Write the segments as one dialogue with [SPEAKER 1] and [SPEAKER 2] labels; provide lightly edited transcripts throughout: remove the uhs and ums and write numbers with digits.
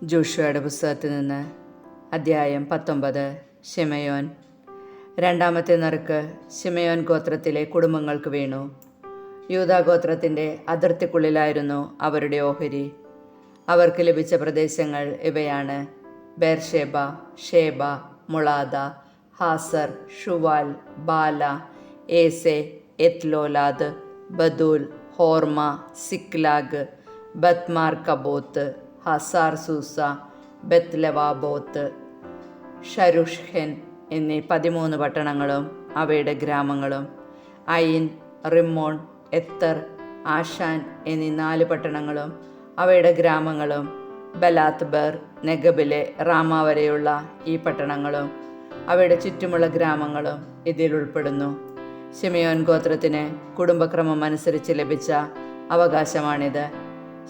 [SPEAKER 1] ജോഷുവയുടെ പുസ്തകത്തിൽ നിന്ന് അദ്ധ്യായം 19. ശിമെയോൻ. രണ്ടാമത്തെ നറുക്ക് ശിമെയോൻ ഗോത്രത്തിലെ കുടുംബങ്ങൾക്ക് വീണു. യൂദാ ഗോത്രത്തിൻ്റെ അതിർത്തിക്കുള്ളിലായിരുന്നു അവരുടെ ഓഹരി. അവർക്ക് ലഭിച്ച പ്രദേശങ്ങൾ ഇവയാണ്: ബേർഷേബ, ഷേബ, മുളാദ, ഹാസർ, ഷുവാൽ, ബാല, ഏസെ, എത്ലോലാദ്, ബദൂൽ, ഹോർമ, സിക്ലാഗ്, ബത്മാർ കബോത്ത്, ഹസാർ സൂസ, ബത്ലവാബോത്ത്, ഷരുഷ്ഹെൻ എന്നീ 13 പട്ടണങ്ങളും അവയുടെ ഗ്രാമങ്ങളും, അയിൻ, റിമ്മോൺ, എത്തർ, ആഷാൻ എന്നീ 4 പട്ടണങ്ങളും അവയുടെ ഗ്രാമങ്ങളും, ബലാത്ത് ബേർ, നെഗബിലെ റാമ വരെയുള്ള ഈ പട്ടണങ്ങളും അവയുടെ ചുറ്റുമുള്ള ഗ്രാമങ്ങളും ഇതിൽ ഉൾപ്പെടുന്നു. ശിമെയോൻ ഗോത്രത്തിന് കുടുംബക്രമം അനുസരിച്ച് ലഭിച്ച അവകാശമാണിത്.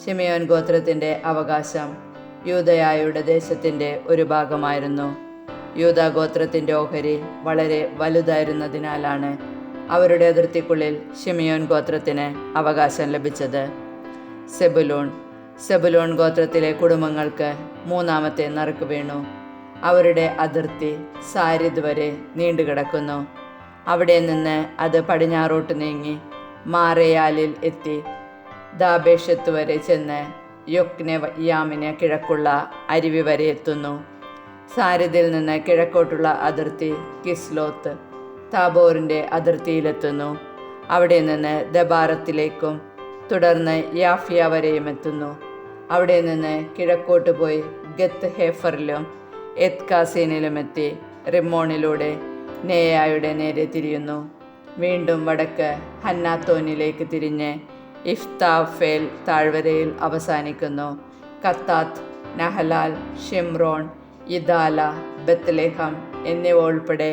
[SPEAKER 1] ശിമെയോൻ ഗോത്രത്തിൻ്റെ അവകാശം യൂദയായുടെ ദേശത്തിൻ്റെ ഒരു ഭാഗമായിരുന്നു. യൂദാ ഗോത്രത്തിൻ്റെ ഓഹരി വളരെ വലുതായിരുന്നതിനാലാണ് അവരുടെ അതിർത്തിക്കുള്ളിൽ ശിമെയോൻ ഗോത്രത്തിന് അവകാശം ലഭിച്ചത്. സെബുലൂൺ ഗോത്രത്തിലെ കുടുംബങ്ങൾക്ക് മൂന്നാമത്തെ നറുക്ക് വീണു. അവരുടെ അതിർത്തി സാരിദ് വരെ നീണ്ടുകിടക്കുന്നു. അവിടെ നിന്ന് അത് പടിഞ്ഞാറോട്ട് നീങ്ങി മാറയാലിൽ എത്തി ദാബേഷത്ത് വരെ ചെന്ന് യൊക്നെയാമിന് കിഴക്കുള്ള അരുവി വരെ എത്തുന്നു. സാരിദിൽ നിന്ന് കിഴക്കോട്ടുള്ള അതിർത്തി കിസ്ലോത്ത് താബോറിൻ്റെ അതിർത്തിയിലെത്തുന്നു. അവിടെ നിന്ന് ദബാറത്തിലേക്കും തുടർന്ന് യാഫിയ വരെയും എത്തുന്നു. അവിടെ നിന്ന് കിഴക്കോട്ട് പോയി ഗത്ത് ഹേഫറിലും എത്കാസീനിലും എത്തി റിമ്മോണിലൂടെ നേയായുടെ നേരെ തിരിയുന്നു. വീണ്ടും വടക്ക് ഹന്നാത്തോനിലേക്ക് തിരിഞ്ഞ് ഇഫ്താഫേൽ താഴ്വരയിൽ അവസാനിക്കുന്നു. കത്താത്ത്, നഹലാൽ, ഷിംറോൺ, ഇദാല, ബത്ലേഹം എന്നിവ ഉൾപ്പെടെ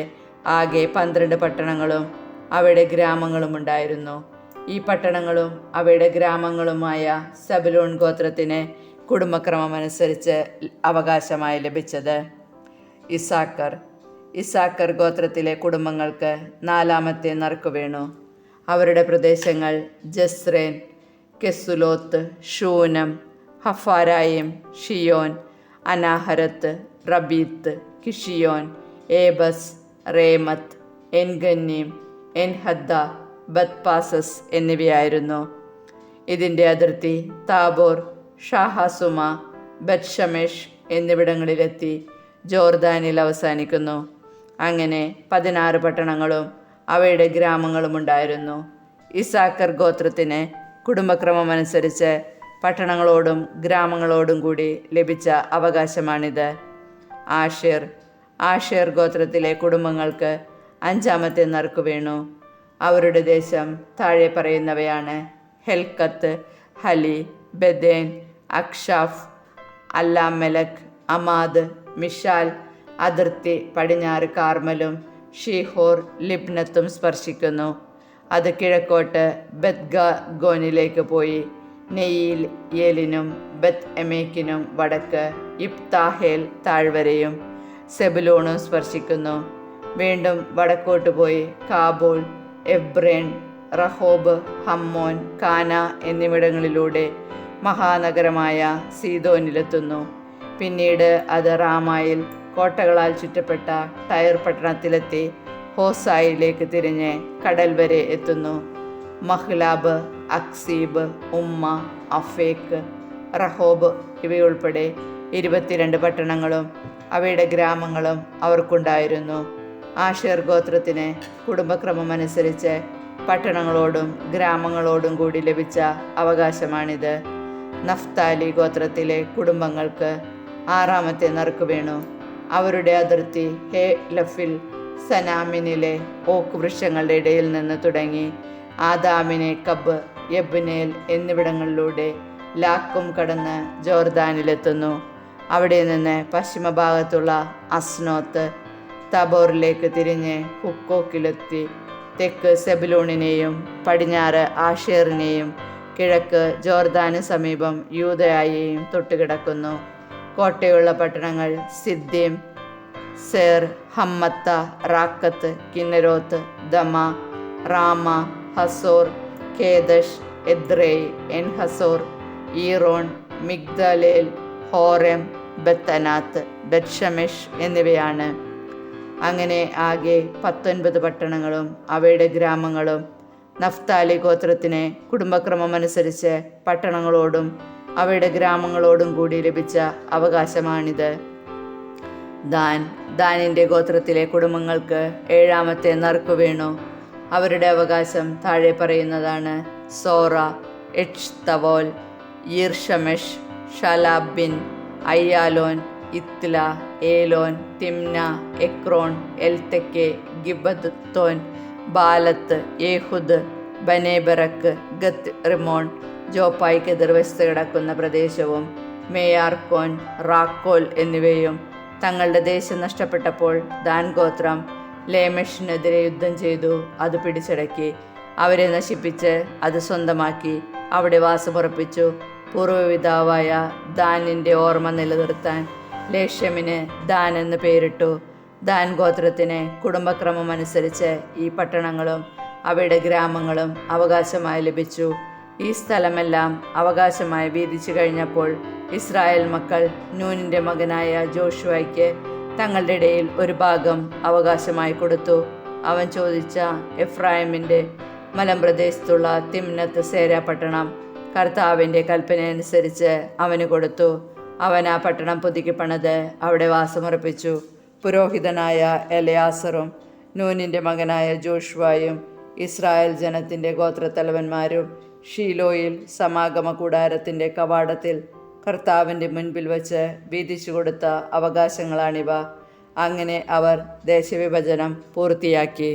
[SPEAKER 1] ആകെ 12 പട്ടണങ്ങളും അവയുടെ ഗ്രാമങ്ങളും ഉണ്ടായിരുന്നു. ഈ പട്ടണങ്ങളും അവയുടെ ഗ്രാമങ്ങളുമായ സെബുലൂൺ ഗോത്രത്തിന് കുടുംബക്രമമനുസരിച്ച് അവകാശമായി ലഭിച്ചത്. ഇസാക്കർ ഗോത്രത്തിലെ കുടുംബങ്ങൾക്ക് നാലാമത്തെ നറുക്ക് വീണു. അവരുടെ പ്രദേശങ്ങൾ ജസ്രേൻ, കെസുലോത്ത്, ഷൂനം, ഹഫാരായിം, ഷിയോൻ, അനാഹരത്ത്, റബീത്ത്, കിഷിയോൻ, ഏബസ്, റേമത്ത്, എൻഗന്നീം, എൻഹദ്ദ, ബത്പാസസ് എന്നിവയായിരുന്നു. ഇതിൻ്റെ അതിർത്തി താബോർ, ഷാഹാസുമ, ബത്ഷമെഷ് എന്നിവിടങ്ങളിലെത്തി ജോർദാനിൽ അവസാനിക്കുന്നു. അങ്ങനെ 16 പട്ടണങ്ങളും അവയുടെ ഗ്രാമങ്ങളും ഉണ്ടായിരുന്നു. ഇസാക്കർ ഗോത്രത്തിന് കുടുംബക്രമമനുസരിച്ച് പട്ടണങ്ങളോടും ഗ്രാമങ്ങളോടും കൂടി ലഭിച്ച അവകാശമാണിത്. ആഷേർ ഗോത്രത്തിലെ കുടുംബങ്ങൾക്ക് 5ാമത്തെ നറുക്ക് വീണു. അവരുടെ ദേശം താഴെ പറയുന്നവയാണ്: ഹെൽക്കത്ത്, ഹലി, ബെദേൻ, അക്ഷാഫ്, അല്ലാമെലക്, അമാദ്, മിഷാൽ. അതിർത്തി പടിഞ്ഞാറ് കാർമലും ഷീഹോർ, ലിബ്നത്തും സ്പർശിക്കുന്നു. അത് കിഴക്കോട്ട് ബത്ഗോനിലേക്ക് പോയി നെയ്യേലിനും ബത്ത് എമേക്കിനും വടക്ക് ഇപ്താഹേൽ താഴ്വരയും സെബുലൂണും സ്പർശിക്കുന്നു. വീണ്ടും വടക്കോട്ട് പോയി കാബൂൾ, എബ്രേൻ, റഹോബ്, ഹമ്മോൻ, കാന എന്നിവിടങ്ങളിലൂടെ മഹാനഗരമായ സീദോനിലെത്തുന്നു. പിന്നീട് അത് റാമായിൽ കോട്ടകളാൽ ചുറ്റപ്പെട്ട ടയർ പട്ടണത്തിലെത്തി ഹോസായിലേക്ക് തിരിഞ്ഞ് കടൽ വരെ എത്തുന്നു. മഹ്ലാബ്, അക്സീബ്, ഉമ്മ, അഫേക്ക്, റഹോബ് ഇവയുൾപ്പെടെ 22 പട്ടണങ്ങളും അവയുടെ ഗ്രാമങ്ങളും അവർക്കുണ്ടായിരുന്നു. ആഷേർ ഗോത്രത്തിന് കുടുംബക്രമമനുസരിച്ച് പട്ടണങ്ങളോടും ഗ്രാമങ്ങളോടും കൂടി ലഭിച്ച അവകാശമാണിത്. നഫ്താലി ഗോത്രത്തിലെ കുടുംബങ്ങൾക്ക് 6ാമത്തെ നറുക്ക് വീണു. അവരുടെ അതിർത്തി ഹേലഫിൽ സനാമിനിലെ ഓക്ക് വൃക്ഷങ്ങളുടെ ഇടയിൽ നിന്ന് തുടങ്ങി ആദാമിനെ കബ്, യബ്നേൽ എന്നിവിടങ്ങളിലൂടെ ലാക്കും കടന്ന് ജോർദാനിലെത്തുന്നു. അവിടെ നിന്ന് പശ്ചിമഭാഗത്തുള്ള അസ്നോത്ത് തബോറിലേക്ക് തിരിഞ്ഞ് ഹുക്കോക്കിലെത്തി തെക്ക് സെബുലൂണിനെയും പടിഞ്ഞാറ് ആഷേറിനെയും കിഴക്ക് ജോർദാന് സമീപം യൂദയായെയും തൊട്ടുകിടക്കുന്നു. കോട്ടയുള്ള പട്ടണങ്ങൾ സിദ്ദീം, സേർ, ഹമ്മത്ത, റാക്കത്ത്, കിന്നരോത്ത്, ദമ, റാമ, ഹസോർ, കേദഷ്, എദ്രേയ്, എൻഹസോർ, ഈറോൺ, മിഗ്ദലേൽ, ഹോറെം, ബത്തനാത്ത്, ബെത്ഷമെഷ് എന്നിവയാണ്. അങ്ങനെ ആകെ 19 പട്ടണങ്ങളും അവയുടെ ഗ്രാമങ്ങളും. നഫ്താലി ഗോത്രത്തിന് കുടുംബക്രമമനുസരിച്ച് പട്ടണങ്ങളോടും അവയുടെ ഗ്രാമങ്ങളോടും കൂടി ലഭിച്ച അവകാശമാണിത്. ദാനിൻ്റെ ഗോത്രത്തിലെ കുടുംബങ്ങൾക്ക് 7-ാമത്തെ നറുക്കു വീണു. അവരുടെ അവകാശം താഴെ പറയുന്നതാണ്: സോറ, എഷ്തവോൽ, യിർഷമെഷ്, ഷലാബിൻ, അയ്യാലോൻ, ഇത്ല, ഏലോൻ, തിംന, എക്രോൺ, എൽത്തെക്കെ, ഗിബത്തോൻ, ബാലത്ത്, യേഹുദ്, ബനേബറക്ക്, ഗത്ത് റിമോൺ, ജോപ്പായ്ക്ക് എതിർവശത്ത് കിടക്കുന്ന പ്രദേശവും മേയാർക്കോൻ, റാക്കോൽ എന്നിവയും. തങ്ങളുടെ ദേശം നഷ്ടപ്പെട്ടപ്പോൾ ദാൻ ഗോത്രം ലേമെഷിനെതിരെ യുദ്ധം ചെയ്തു, അത് പിടിച്ചടക്കി. അവരെ നശിപ്പിച്ച് അത് സ്വന്തമാക്കി അവിടെ വാസമുറപ്പിച്ചു. പൂർവ്വപിതാവായ ദാനിൻ്റെ ഓർമ്മ നിലനിർത്താൻ ലേഷെമിന് ദാൻ എന്ന് പേരിട്ടു. ദാൻ ഗോത്രത്തിന് കുടുംബക്രമമനുസരിച്ച് ഈ പട്ടണങ്ങളും അവയുടെ ഗ്രാമങ്ങളും അവകാശമായി ലഭിച്ചു. ഈ സ്ഥലമെല്ലാം അവകാശമായി വീതിച്ചു കഴിഞ്ഞപ്പോൾ ഇസ്രായേൽ മക്കൾ നൂനിൻ്റെ മകനായ ജോഷുവയ്ക്ക് തങ്ങളുടെ ഇടയിൽ ഒരു ഭാഗം അവകാശമായി കൊടുത്തു. അവൻ ചോദിച്ച എഫ്രായിമിൻ്റെ മലമ്പ്രദേശത്തുള്ള തിമ്നത്ത് സേര പട്ടണം കർത്താവിൻ്റെ കൽപ്പനയനുസരിച്ച് അവന് കൊടുത്തു. അവൻ ആ പട്ടണം പുതുക്കി പണിത് അവിടെ വാസമുറപ്പിച്ചു. പുരോഹിതനായ എലയാസറും നൂനിൻ്റെ മകനായ ജോഷുവയും ഇസ്രായേൽ ജനത്തിൻ്റെ ഗോത്രത്തലവന്മാരും ഷീലോയിൽ സമാഗമ കൂടാരത്തിൻ്റെ കവാടത്തിൽ കർത്താവിൻ്റെ മുൻപിൽ വച്ച് വീതിച്ചു കൊടുത്ത അവകാശങ്ങളാണിവ. അങ്ങനെ അവർ ദേശവിഭജനം പൂർത്തിയാക്കി.